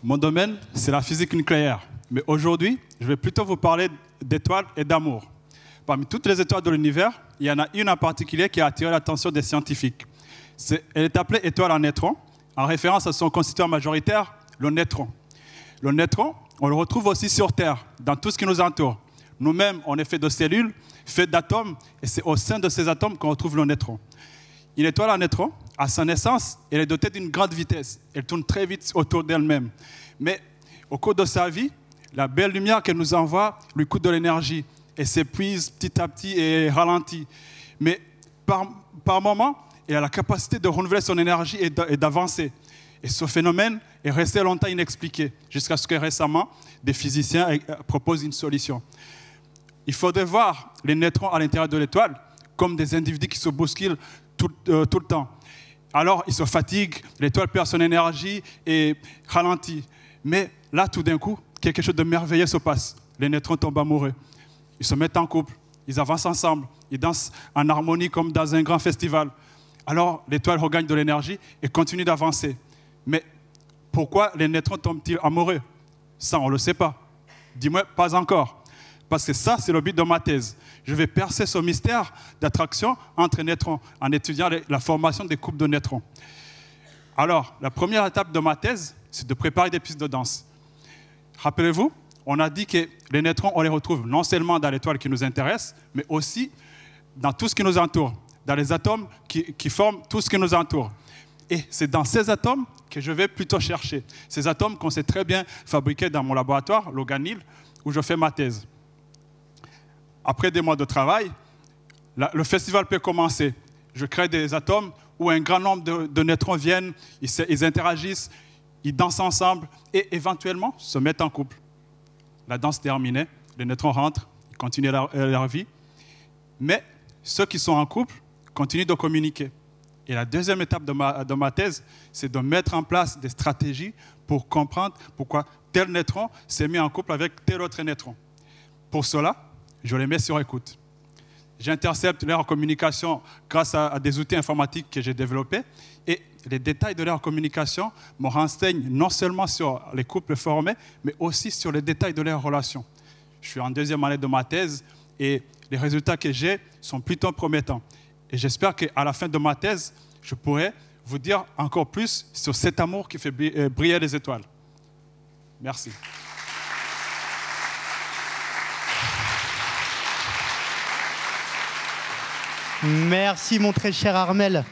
Mon domaine, c'est la physique nucléaire. Mais aujourd'hui, je vais plutôt vous parler d'étoiles et d'amour. Parmi toutes les étoiles de l'univers, il y en a une en particulier qui a attiré l'attention des scientifiques. Elle est appelée étoile à neutrons, en référence à son constituant majoritaire, le neutron. Le neutron, on le retrouve aussi sur Terre, dans tout ce qui nous entoure. Nous-mêmes, on est fait de cellules, fait d'atomes, et c'est au sein de ces atomes qu'on retrouve le neutron. Une étoile à neutrons, à sa naissance, elle est dotée d'une grande vitesse. Elle tourne très vite autour d'elle-même. Mais au cours de sa vie, la belle lumière qu'elle nous envoie lui coûte de l'énergie. Elle s'épuise petit à petit et ralentit. Mais par moment, elle a la capacité de renouveler son énergie et d'avancer. Et ce phénomène est resté longtemps inexpliqué, jusqu'à ce que récemment, des physiciens proposent une solution. Il faudrait voir les neutrons à l'intérieur de l'étoile comme des individus qui se bousculent tout le temps. Alors, ils se fatiguent, l'étoile perd son énergie et ralentit. Mais là, tout d'un coup, quelque chose de merveilleux se passe. Les neutrons tombent amoureux. Ils se mettent en couple, ils avancent ensemble, ils dansent en harmonie comme dans un grand festival. Alors, l'étoile regagne de l'énergie et continue d'avancer. Mais pourquoi les neutrons tombent-ils amoureux? Ça, on ne le sait pas. Dis-moi, pas encore. Parce que ça, c'est le but de ma thèse. Je vais percer ce mystère d'attraction entre neutrons en étudiant la formation des couples de neutrons. Alors, la première étape de ma thèse, c'est de préparer des pistes de danse. Rappelez-vous, on a dit que les neutrons, on les retrouve non seulement dans l'étoile qui nous intéresse, mais aussi dans tout ce qui nous entoure, dans les atomes qui forment tout ce qui nous entoure. Et c'est dans ces atomes que je vais plutôt chercher. Ces atomes qu'on sait très bien fabriquer dans mon laboratoire, l'Oganil, où je fais ma thèse. Après des mois de travail, le festival peut commencer. Je crée des atomes où un grand nombre de neutrons viennent, ils interagissent, ils dansent ensemble et éventuellement se mettent en couple. La danse terminée, les neutrons rentrent, ils continuent leur vie. Mais ceux qui sont en couple continuent de communiquer. Et la deuxième étape de ma thèse, c'est de mettre en place des stratégies pour comprendre pourquoi tel neutron s'est mis en couple avec tel autre neutron. Pour cela, je les mets sur écoute. J'intercepte leur communication grâce à des outils informatiques que j'ai développés et les détails de leur communication me renseignent non seulement sur les couples formés, mais aussi sur les détails de leurs relations. Je suis en deuxième année de ma thèse et les résultats que j'ai sont plutôt promettants. Et j'espère qu'à la fin de ma thèse, je pourrai vous dire encore plus sur cet amour qui fait briller les étoiles. Merci. Merci mon très cher Armel.